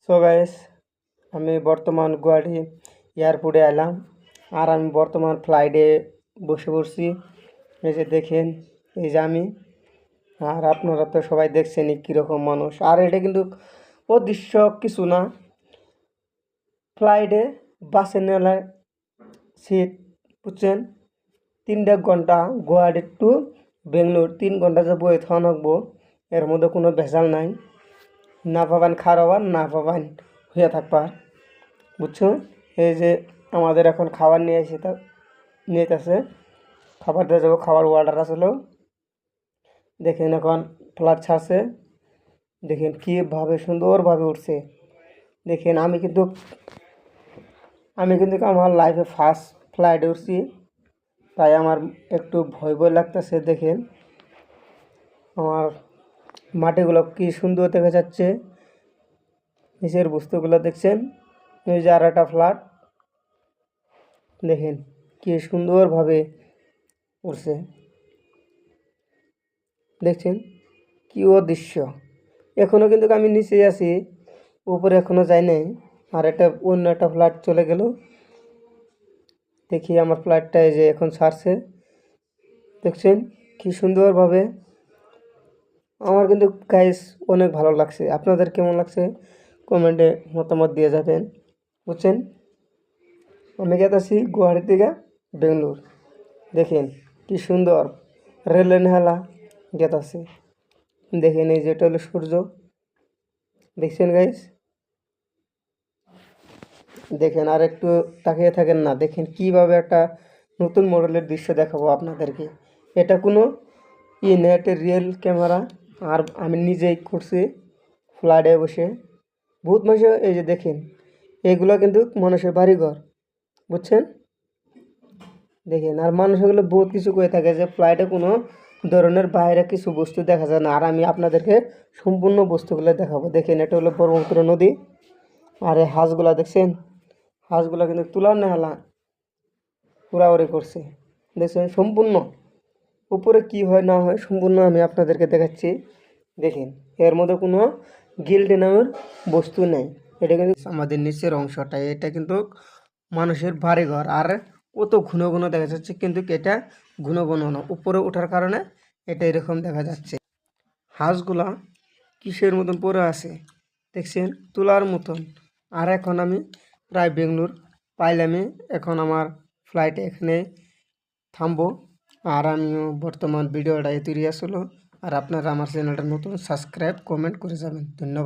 So guys, আমি বর্তমান গুয়াহাটি এয়ারপোর্টে এলাম। আর আমি বর্তমান ফ্লাইটে বসে পড়ছি। এই যে দেখেন, এই যে আমি। আর আপনারা তো সবাই দেখছেনই কীরকম মানুষ। আর এটা কিন্তু অদৃশ্য কিছু না, ফ্লাইটে বাসে নেওয়ার সিট, বুঝছেন। 3 ঘন্টা গুয়াহাটি টু বেঙ্গলোর, 3 ঘন্টা যে বয়ে থাকা লাগবো, এর মধ্যে কোনো ভেজাল নাই। না পাবেন খাওয়ার, না পাবেন হয়ে থাকবার, বুঝছো। এই যে আমাদের এখন খাবার নিয়ে এসে নিয়ে আসে, খাবার দিয়ে যাবো। খাবার অর্ডার আসলো, দেখেন এখন ফ্লাইট ছাড়ছে। দেখেন কীভাবে সুন্দরভাবে উঠছে। দেখেন আমি কিন্তু আমার লাইফে ফার্স্ট ফ্লাইটে উঠছি, তাই আমার একটু ভয় ভয় লাগতেছে। দেখেন আমার মাটিগুলো কি সুন্দর দেখা যাচ্ছে, নিচের বস্তুগুলো দেখছেন। এই যে আর একটা ফ্লাইট, দেখেন কি সুন্দরভাবে উঠছে, দেখছেন কি অদৃশ্য। এখনও কিন্তু আমি নিচে আছি, উপরে এখনও যাই নাই। আর অন্য একটা ফ্লাইট চলে গেল। দেখি আমার ফ্লাইটটা এই যে এখন ছাড়ছে, দেখছেন কি সুন্দরভাবে। আমার কিন্তু গাইস অনেক ভালো লাগছে। আপনাদের কেমন লাগছে কমেন্টে মতামত দিয়ে যাবেন, বুঝছেন। আমি গেতেছি গুয়াহাটি থেকে বেঙ্গলোর। দেখেন কি সুন্দর রেলে নেহালা গেতাছে। দেখেন এই যে এটা হলো সূর্য, দেখছেন গাইস। দেখেন আর একটু তাকিয়ে থাকেন না, দেখেন কিভাবে একটা নতুন মডেলের দৃশ্য দেখাবো আপনাদেরকে। এটা কোনো না, এটা রিয়েল ক্যামেরা। আর আমি নিজেই করছি ফ্লাইটে বসে। বহুত মানুষ, এই যে দেখেন এগুলো কিন্তু মানুষের বাড়িঘর, বুঝছেন। দেখেন আর মানুষ এগুলো বহুত কিছু করে থাকে যে ফ্লাইটে কোনো ধরনের বাইরে কিছু বস্তু দেখা যায় না। আর আমি আপনাদেরকে সম্পূর্ণ বস্তুগুলো দেখাবো। দেখেন এটা হলো ব্রহ্মপুত্র নদী। আর এই হাঁসগুলা দেখছেন, হাঁসগুলা কিন্তু তুলার নেহালা উড়াউড়ি করছে, দেখছেন সম্পূর্ণ। উপরে কি হয় না হয় সম্পূর্ণ আমি আপনাদেরকে দেখাচ্ছি। দেখেন এর মধ্যে কোনো গিল্টি নামের বস্তু নেই। এটা কিন্তু আমাদের নিচের অংশটা, এটা কিন্তু মানুষের বাড়িঘর। আর কত ঘন ঘন দেখা যাচ্ছে, কিন্তু এটা ঘন ঘন না, উপরে ওঠার কারণে এটা এরকম দেখা যাচ্ছে। হাঁসগুলা কিসের মতন পরে আছে, দেখছেন তুলার মতন। আর এখন আমি প্রায় বেঙ্গলোর পাইলামই। এখন আমার ফ্লাইট এখানে থামবো। আর আমিও বর্তমান ভিডিওটা তৈরি আসলো। আর আপনারা আমার চ্যানেলটা নতুন সাবস্ক্রাইব কমেন্ট করে যাবেন। ধন্যবাদ।